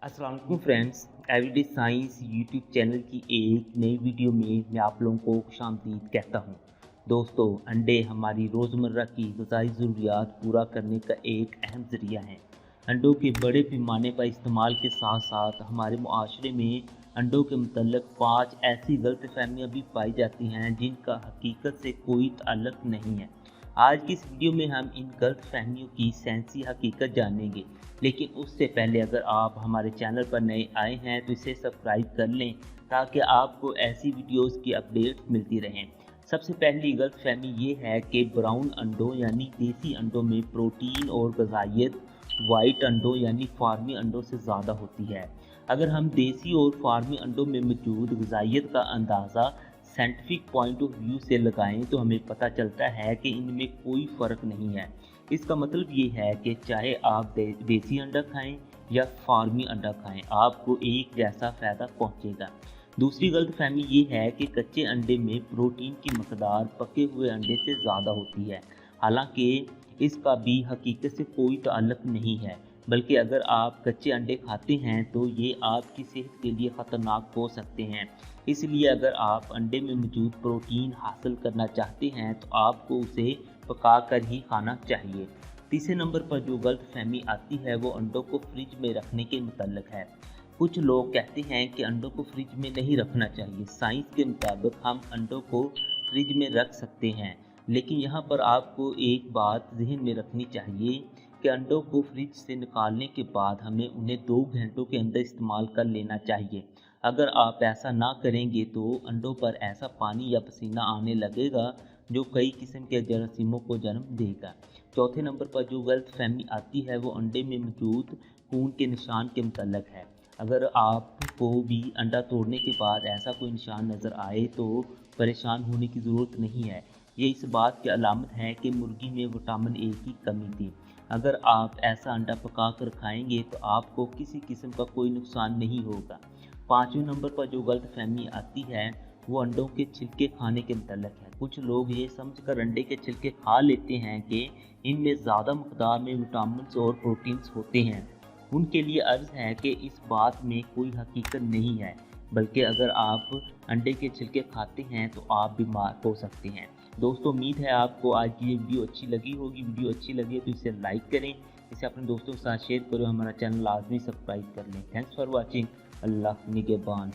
अस्सलाम वालेकुम friends, everyday science YouTube channel की एक नई वीडियो में मैं आप लोगों को खुशामदीद कहता हूँ। दोस्तों, अंडे हमारी रोज़मर्रा की ग़िज़ाई ज़रूरियात पूरा करने का एक अहम ज़रिया हैं। अंडों के बड़े पैमाने पर इस्तेमाल के साथ साथ हमारे मुआशरे में अंडों के मुतल्लिक़ 5 ऐसी गलतफ़हमियाँ भी पाई जाती हैं जिनका हकीकत से कोई ताल्लुक़ नहीं है। आज की इस वीडियो में हम इन गलतफ़हमियों की साइंसी हकीकत जानेंगे, लेकिन उससे पहले अगर आप हमारे चैनल पर नए आए हैं तो इसे सब्सक्राइब कर लें ताकि आपको ऐसी वीडियोस की अपडेट्स मिलती रहें। सबसे पहली गलतफहमी ये है कि ब्राउन अंडों यानी देसी अंडों में प्रोटीन और ग़िज़ाइयत वाइट अंडों यानी फार्मी अंडों से ज़्यादा होती है। अगर हम देसी और फार्मी अंडों में मौजूद ग़िज़ाइयत का अंदाज़ा साइंटिफिक पॉइंट ऑफ व्यू से लगाएं तो हमें पता चलता है कि इनमें कोई फ़र्क नहीं है। इसका मतलब ये है कि चाहे आप देसी अंडा खाएं या फार्मी अंडा खाएं, आपको एक जैसा फ़ायदा पहुंचेगा। दूसरी गलतफहमी ये है कि कच्चे अंडे में प्रोटीन की मकदार पके हुए अंडे से ज़्यादा होती है। हालांकि इसका भी हकीकत से कोई ताल्लुक़ नहीं है, बल्कि अगर आप कच्चे अंडे खाते हैं तो ये आपकी सेहत के लिए ख़तरनाक हो सकते हैं। इसलिए अगर आप अंडे में मौजूद प्रोटीन हासिल करना चाहते हैं तो आपको उसे पका कर ही खाना चाहिए। तीसरे नंबर पर जो गलतफहमी आती है वो अंडों को फ्रिज में रखने के मुतल्लिक़ है। कुछ लोग कहते हैं कि अंडों को फ्रिज में नहीं रखना चाहिए। साइंस के मुताबिक हम अंडों को फ्रिज में रख सकते हैं, लेकिन यहाँ पर आपको एक बात ज़हन में रखनी चाहिए कि अंडों को फ्रिज से निकालने के बाद हमें उन्हें 2 घंटों के अंदर इस्तेमाल कर लेना चाहिए। अगर आप ऐसा ना करेंगे तो अंडों पर ऐसा पानी या पसीना आने लगेगा जो कई किस्म के जरासीमों को जन्म देगा। चौथे नंबर पर जो गलतफहमी आती है वो अंडे में मौजूद खून के निशान के मुतल्लिक़ है। अगर आपको भी अंडा तोड़ने के बाद ऐसा कोई निशान नज़र आए तो परेशान होने की ज़रूरत नहीं है। ये इस बात की अलामत है कि मुर्गी में विटामिन ए की कमी थी। अगर आप ऐसा अंडा पका कर खाएंगे तो आपको किसी किस्म का कोई नुकसान नहीं होगा। पाँचवें नंबर पर जो गलतफहमी आती है वो अंडों के छिलके खाने के मुतल्लिक़ है। कुछ लोग ये समझकर अंडे के छिलके खा लेते हैं कि इनमें ज़्यादा मकदार में विटामिन और प्रोटीन्स होते हैं। उनके लिए अर्ज़ है कि इस बात में कोई हकीकत नहीं है, बल्कि अगर आप अंडे के छिलके खाते हैं तो आप बीमार हो सकते हैं। दोस्तों, उम्मीद है आपको आज की ये वीडियो अच्छी लगी होगी। वीडियो अच्छी लगे तो इसे लाइक करें, इसे अपने दोस्तों के साथ शेयर करें, हमारा चैनल लाजमी सब्सक्राइब कर लें। Thanks for watching. अल्लाह निगहबान।